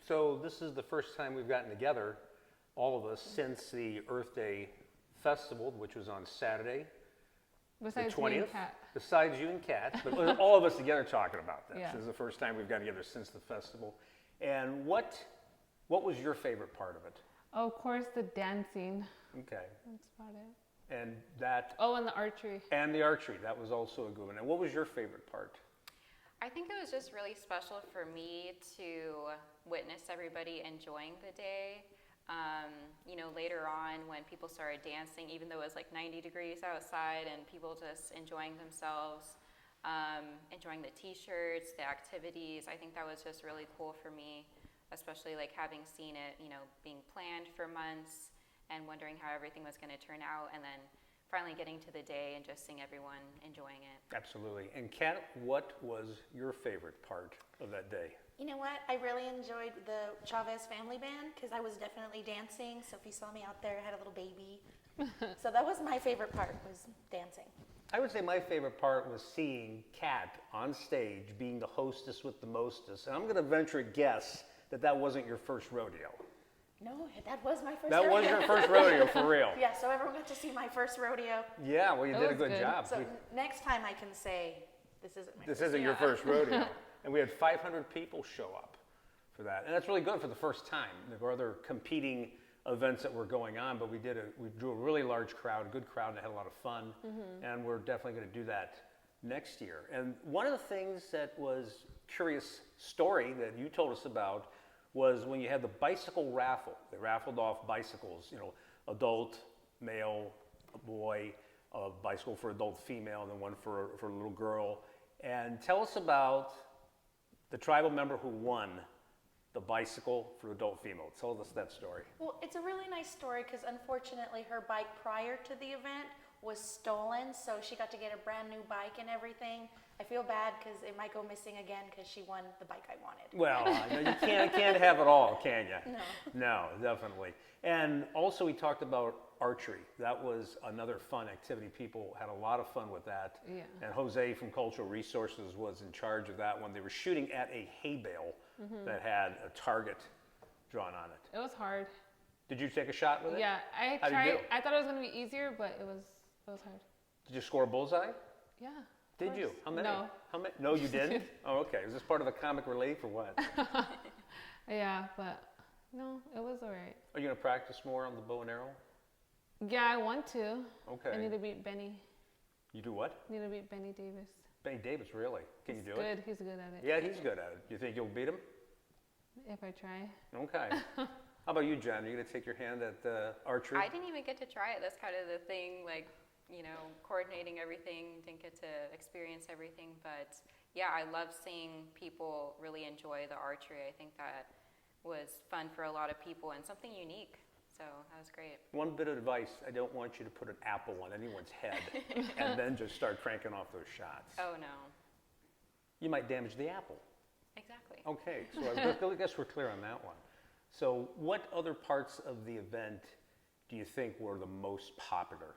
So this is the first time we've gotten together, all of us, since the Earth Day Festival, which was on Saturday, Besides the me 20th. and Kat. Besides you and Kat, but all of us together talking about this. Yeah. This is the first time we've got together since the festival. And what was your favorite part of it? Oh, of course, the dancing. Okay. That's about it. And that. Oh, and the archery. And the archery. That was also a good one. And what was your favorite part? I think it was just really special for me to witness everybody enjoying the day. Later on when people started dancing, even though it was like 90 degrees outside and people just enjoying themselves, enjoying the t-shirts, the activities, I think that was just really cool for me, especially like having seen it, being planned for months and wondering how everything was going to turn out, and then finally getting to the day and just seeing everyone enjoying it. Absolutely. And Kat, what was your favorite part of that day? You know what? I really enjoyed the Chavez family band because I was definitely dancing. So if you saw me out there, I had a little baby. So that was my favorite part, was dancing. I would say my favorite part was seeing Kat on stage being the hostess with the mostest. And I'm going to venture a guess that wasn't your first rodeo. No, that was my first That rodeo. was your first rodeo, for real. Yeah, so everyone got to see my first rodeo. Yeah, well, you That did a was good good. job. So next time I can say, this isn't my This first isn't your first rodeo. And we had 500 people show up for that. And that's really good for the first time. There were other competing events that were going on, but we drew a really large crowd, a good crowd, and had a lot of fun. Mm-hmm. And we're definitely going to do that next year. And one of the things that was curious story that you told us about was when you had the bicycle raffle. They raffled off bicycles, adult, male, a boy, a bicycle for adult female, and then one for a little girl. And tell us about the tribal member who won the bicycle for adult female. Tell us that story. Well, it's a really nice story because unfortunately her bike prior to the event was stolen, so she got to get a brand new bike and everything. I feel bad because it might go missing again because she won the bike I wanted. Well, you can't have it all, can you? No. No, definitely. And also we talked about archery. That was another fun activity. People had a lot of fun with that. Yeah. And Jose from Cultural Resources was in charge of that one. They were shooting at a hay bale that had a target drawn on it. It was hard. Did you take a shot with it? Yeah, I How'd you tried. do? I thought it was going to be easier, but it was hard. Did you score a bullseye? Yeah. Did you? How many? No. How many? No, you didn't? Oh, okay. Is this part of the comic relief or what? Yeah, but no, it was all right. Are you going to practice more on the bow and arrow? Yeah, I want to. Okay. I need to beat Benny. You do what? I need to beat Benny Davis. Benny Davis, really? Can you do it? He's good at it. Yeah, he's good at it. You think you'll beat him? If I try. Okay. How about you, Jen? Are you going to take your hand at archery? I didn't even get to try it. That's kind of the thing, coordinating everything, didn't get to experience everything. But yeah, I love seeing people really enjoy the archery. I think that was fun for a lot of people and something unique. So that was great. One bit of advice, I don't want you to put an apple on anyone's head and then just start cranking off those shots. Oh, no. You might damage the apple. Exactly. Okay, so I guess we're clear on that one. So what other parts of the event do you think were the most popular?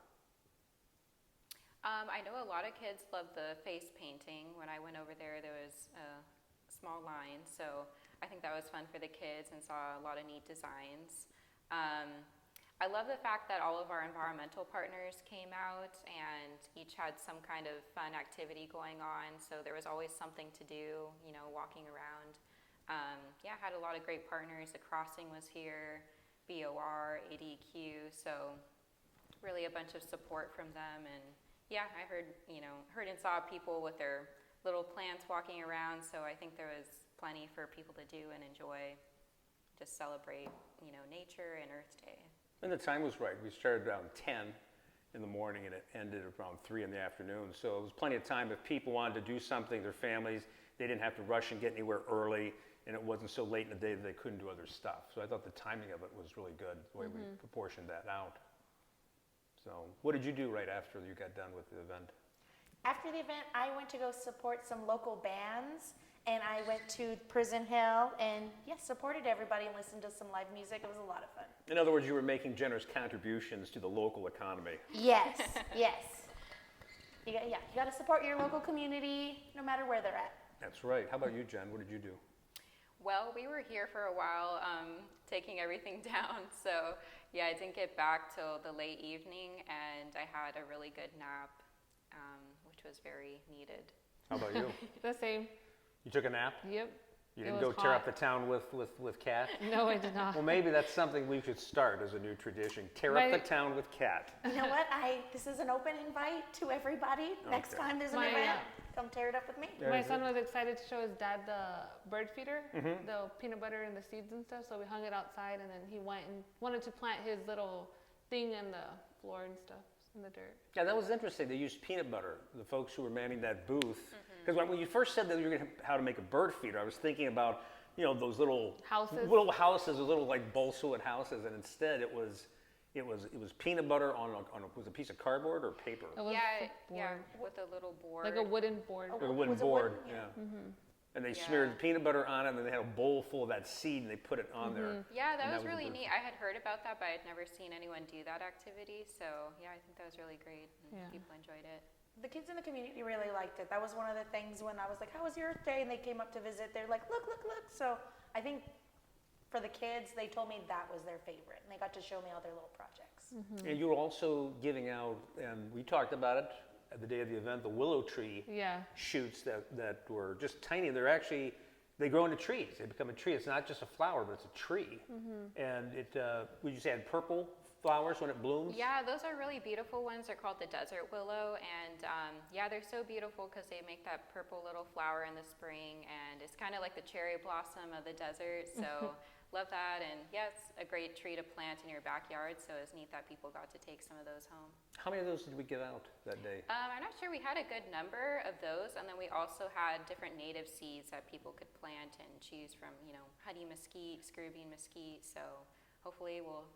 I know a lot of kids love the face painting. When I went over there, there was a small line. So I think that was fun for the kids and saw a lot of neat designs. I love the fact that all of our environmental partners came out and each had some kind of fun activity going on. So there was always something to do, walking around. Had a lot of great partners. The Crossing was here, BOR, ADQ. So really a bunch of support from them. And yeah, I heard and saw people with their little plants walking around. So I think there was plenty for people to do and enjoy. Just celebrate, nature and Earth Day. And the time was right. We started around 10 in the morning and it ended around 3 in the afternoon. So it was plenty of time if people wanted to do something, their families, they didn't have to rush and get anywhere early, and it wasn't so late in the day that they couldn't do other stuff. So I thought the timing of it was really good, the way we proportioned that out. So what did you do right after you got done with the event? After the event, I went to go support some local bands. And I went to Prison Hill and, supported everybody and listened to some live music. It was a lot of fun. In other words, you were making generous contributions to the local economy. Yes, yes. You got to support your local community no matter where they're at. That's right. How about you, Jen? What did you do? Well, we were here for a while, taking everything down. So, yeah, I didn't get back till the late evening, and I had a really good nap, which was very needed. How about you? The same. You took a nap? Yep. You It didn't was go tear hot. up the town with Kat? No, I did not. Well, maybe that's something we should start as a new tradition. Tear up the town with Kat. You know what? This is an open invite to everybody. Next Okay. time there's an My, event, come tear it up with me. Yeah. My son was excited to show his dad the bird feeder, the peanut butter and the seeds and stuff. So we hung it outside, and then he went and wanted to plant his little thing in the floor and stuff in the dirt. Yeah, that was interesting. They used peanut butter, the folks who were manning that booth. Because when you first said that you were going to how to make a bird feeder, I was thinking about, those little Houses. those little like balsa wood houses, and instead it was peanut butter on was a piece of cardboard or paper? It was Yeah, board. with a little board. Like a wooden board. Like a wooden Was it board, wooden? yeah. Yeah. And they Yeah. smeared peanut butter on it, and then they had a bowl full of that seed, and they put it on there. Yeah, that And was really a neat. I had heard about that, but I'd never seen anyone do that activity. So, yeah, I think that was really great. And Yeah. people enjoyed it. The kids in the community really liked it. That was one of the things when I was like, how was your Earth Day? And they came up to visit. They're like, look, look, look. So I think for the kids, they told me that was their favorite. And they got to show me all their little projects. And you were also giving out, and we talked about it at the day of the event, the willow tree Yeah. shoots that were just tiny. They grow into trees. They become a tree. It's not just a flower, but it's a tree. And it, would you say, had purple flowers when it blooms? Yeah, those are really beautiful ones. They're called the desert willow, and yeah, they're so beautiful because they make that purple little flower in the spring, and it's kind of like the cherry blossom of the desert. So love that, and yeah, it's a great tree to plant in your backyard. So it's neat that people got to take some of those home. How many of those did we give out that day? I'm not sure. We had a good number of those, and then we also had different native seeds that people could plant and choose from. Honey mesquite, screwbean mesquite. So hopefully we'll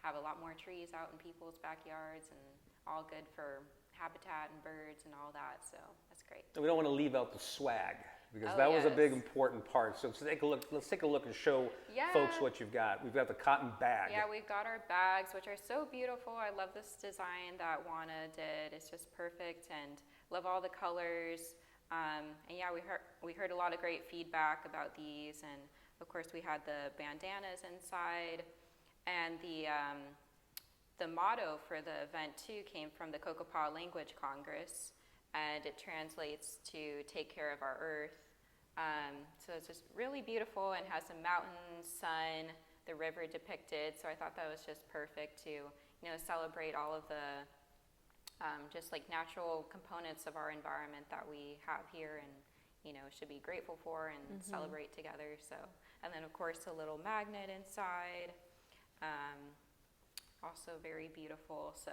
have a lot more trees out in people's backyards, and all good for habitat and birds and all that. So that's great. And we don't want to leave out the swag, because Oh, that was a big yes. important part. So let's take a look and show folks what you've got. We've got the cotton bag. Yeah, we've got our bags, which are so beautiful. I love this design that Juana did. It's just perfect, and love all the colors. And yeah, we heard a lot of great feedback about these, and of course we had the bandanas inside, and the motto for the event too came from the Cocopah Language Congress, and it translates to "Take care of our earth." So it's just really beautiful and has some mountains, sun, the river depicted. So I thought that was just perfect to celebrate all of the just like natural components of our environment that we have here, and should be grateful for and celebrate together. So, and then of course a little magnet inside, also very beautiful. So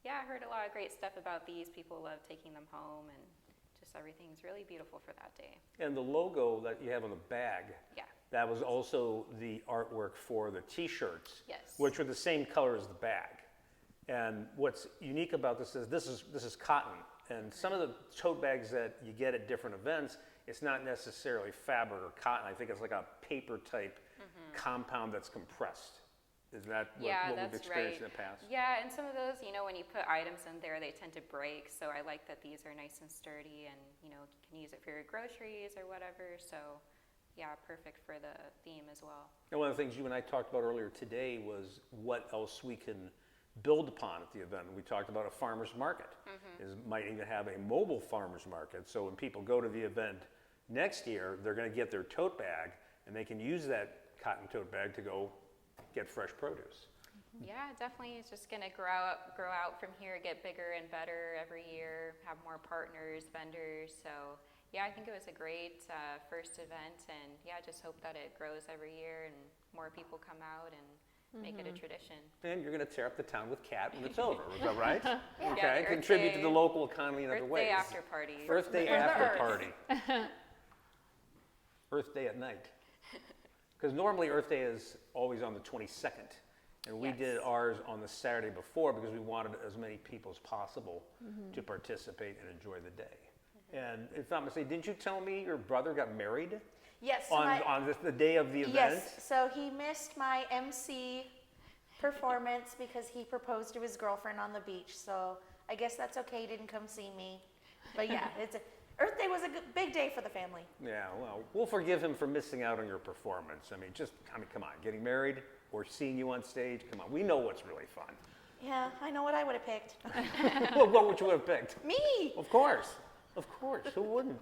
yeah, I heard a lot of great stuff about these. People love taking them home, and just everything's really beautiful for that day. And the logo that you have on the bag, Yeah. that was also the artwork for the T-shirts, Yes. which were the same color as the bag. And what's unique about this is cotton. And some of the tote bags that you get at different events, it's not necessarily fabric or cotton. I think it's like a paper type compound that's compressed. Is that what we've that's experienced right. in the past? Yeah, and some of those, when you put items in there, they tend to break. So I like that these are nice and sturdy, and you can use it for your groceries or whatever. So yeah, perfect for the theme as well. And one of the things you and I talked about earlier today was what else we can build upon at the event. We talked about a farmer's market. Might even have a mobile farmer's market. So when people go to the event next year, they're going to get their tote bag, and they can use that cotton tote bag to go get fresh produce. Yeah, definitely. It's just going to grow out from here, get bigger and better every year, have more partners, vendors. So yeah, I think it was a great first event, and yeah, I just hope that it grows every year and more people come out and make it a tradition. And you're going to tear up the town with Kat when it's over. Is that right? Yeah, Okay. Earth Contribute to Day- the local economy in other Earth ways. Day after party. Earth Day For the after Earth. party. Earth Day at night. Because normally Earth Day is always on the 22nd. And we Yes. did ours on the Saturday before because we wanted as many people as possible to participate and enjoy the day. And if I'm mistaken, didn't you tell me your brother got married Yes. So on the day of the event? Yes. So he missed my MC performance because he proposed to his girlfriend on the beach. So I guess that's okay. He didn't come see me. But yeah, Earth Day was a big day for the family. Yeah, well, we'll forgive him for missing out on your performance. I mean, come on, getting married or seeing you on stage, come on. We know what's really fun. Yeah, I know what I would have picked. Well, what would you have picked? Me! Of course. Who wouldn't?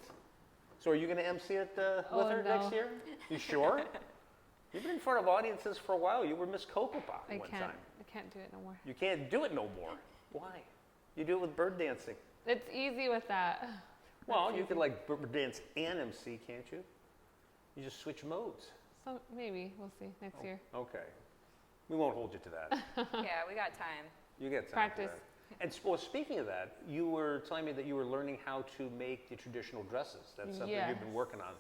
So are you going to MC it with her next year? You sure? You've been in front of audiences for a while. You were Miss Cocopah one time. I can't do it no more. You can't do it no more. Why? You do it with bird dancing. It's easy with that. Well, you could like bird dance and MC, can't you? You just switch modes. So maybe we'll see next year. Okay. We won't hold you to that. Yeah, we got time. You get time Practice. for that. And well, speaking of that, you were telling me that you were learning how to make the traditional dresses. That's something you've been working on.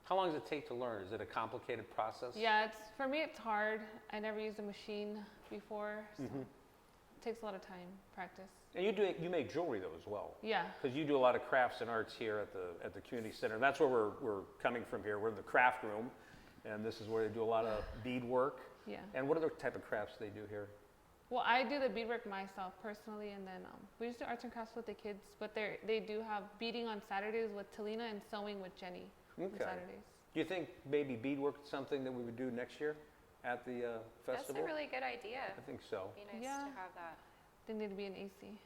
How long does it take to learn? Is it a complicated process? Yeah, for me it's hard. I never used a machine before, so it takes a lot of time, practice. And you make jewelry though as well. Yeah. Because you do a lot of crafts and arts here at the community center. And that's where we're coming from here. We're in the craft room, and this is where they do a lot of bead work. Yeah. And what other type of crafts they do here? Well, I do the beadwork myself personally, and then we just do arts and crafts with the kids. But they do have beading on Saturdays with Talina and sewing with Jenny on Saturdays. Do you think maybe beadwork is something that we would do next year at the festival? That's a really good idea. I think so. It'd be nice to have that. They need to be an AC.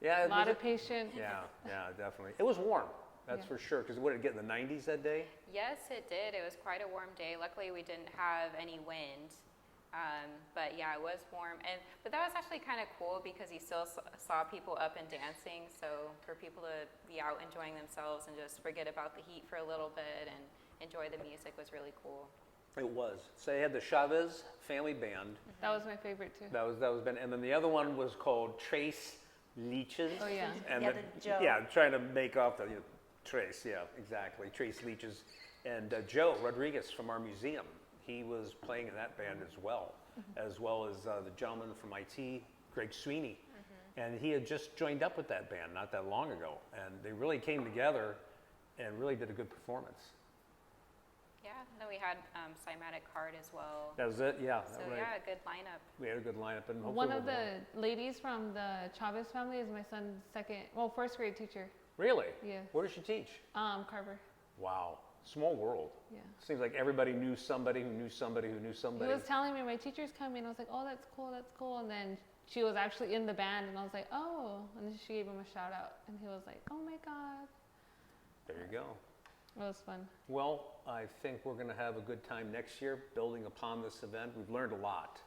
Yeah, A lot of patience. Yeah, definitely. It was warm, that's for sure. Because what did it get in the 90s that day? Yes, it did. It was quite a warm day. Luckily, we didn't have any wind. But yeah, it was warm. But that was actually kind of cool because you still saw people up and dancing. So for people to be out enjoying themselves and just forget about the heat for a little bit and enjoy the music was really cool. It was. So they had the Chavez Family Band. That was my favorite too. That was Ben. And then the other one was called Trace Leeches. Oh yeah. And Yeah, the Joe. Yeah, trying to make off the Trace. Yeah, exactly. Trace Leeches. And Joe Rodriguez from our museum. He was playing in that band as well as the gentleman from IT, Greg Sweeney. And he had just joined up with that band not that long ago. And they really came together and really did a good performance. Yeah, and then we had Cymatic Card as well. That was it, yeah. So yeah, a good lineup. We had a good lineup. And One of the ladies from the Chavez family is my son's first grade teacher. Really? Yeah. Where does she teach? Carver. Wow. Small world. Yeah. Seems like everybody knew somebody who knew somebody who knew somebody. He was telling me my teacher's coming. I was like, oh, that's cool. And then she was actually in the band, and I was like, oh. And then she gave him a shout out, and he was like, oh my God. There you go. It was fun. Well, I think we're going to have a good time next year building upon this event. We've learned a lot.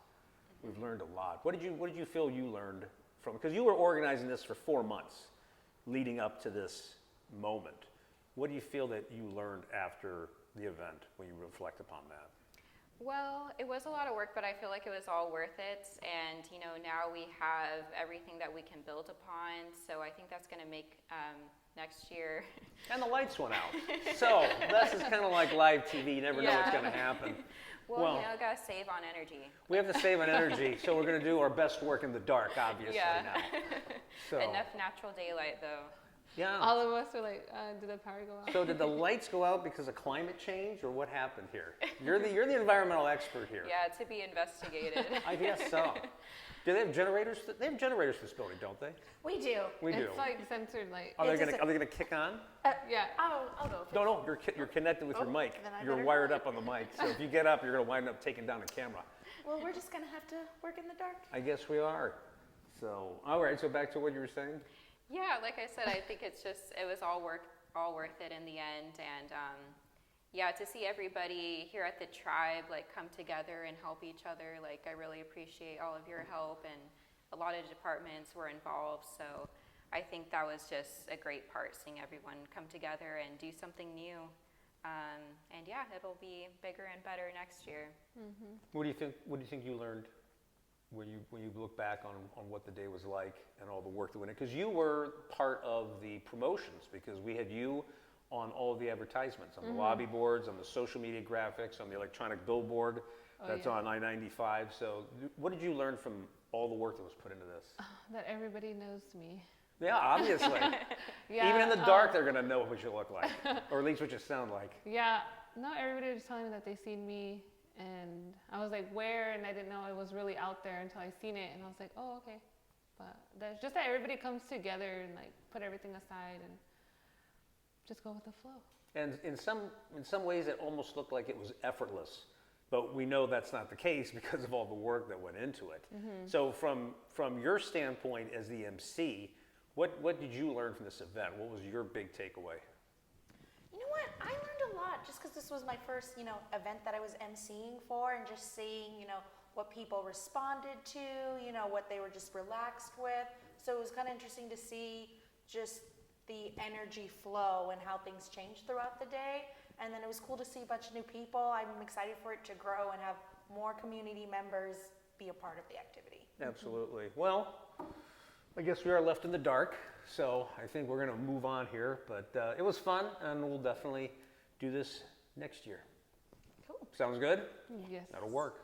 What did you feel you learned from? Because you were organizing this for 4 months leading up to this moment. What do you feel that you learned after the event when you reflect upon that? Well, it was a lot of work, but I feel like it was all worth it. And, now we have everything that we can build upon. So I think that's going to make next year. And the lights went out. So this is kind of like live TV. You never know what's going to happen. Well, got to save on energy. We have to save on energy. So we're going to do our best work in the dark, obviously, now. So, enough natural daylight, though. Yeah. All of us were like, did the power go out? So did the lights go out because of climate change, or what happened here? You're the environmental expert here. Yeah, to be investigated. I guess so. Do they have generators? They have generators for this building, don't they? We do. We do. It's like censored light. Are they gonna kick on? Yeah. I'll go. No, you're connected with your mic. then I You're better wired not. up on the mic. So if you get up, you're gonna wind up taking down the camera. Well, we're just gonna have to work in the dark. I guess we are. So all right. So back to what you were saying. Yeah, like I said, I think it was all worth it in the end, and to see everybody here at the tribe come together and help each other. I really appreciate all of your help, and a lot of departments were involved. So I think that was just a great part, seeing everyone come together and do something new. It'll be bigger and better next year. Mm-hmm. What do you think you learned when you look back on what the day was like and all the work that went in? Because you were part of the promotions, because we had you on all of the advertisements, on the lobby boards, on the social media graphics, on the electronic billboard that's on I-95. So what did you learn from all the work that was put into this? That everybody knows me. Yeah, obviously. Yeah, even in the dark, they're going to know what you look like, or at least what you sound like. Yeah, not everybody was telling me that they seen me. And I was like, where? And I didn't know it was really out there until I seen it. And I was like, oh, okay. But that's just that everybody comes together and put everything aside. And just go with the flow. And in some ways, it almost looked like it was effortless, but we know that's not the case because of all the work that went into it. So from your standpoint as the MC, what did you learn from this event? What was your big takeaway? You know what? I learned a lot just because this was my first, event that I was emceeing for, and just seeing, what people responded to, what they were just relaxed with. So it was kind of interesting to see just the energy flow and how things changed throughout the day. And then it was cool to see a bunch of new people. I'm excited for it to grow and have more community members be a part of the activity. Absolutely. Well, I guess we are left in the dark, so I think we're going to move on here. But it was fun, and we'll definitely do this next year. Cool. Sounds good? Yes. That'll work.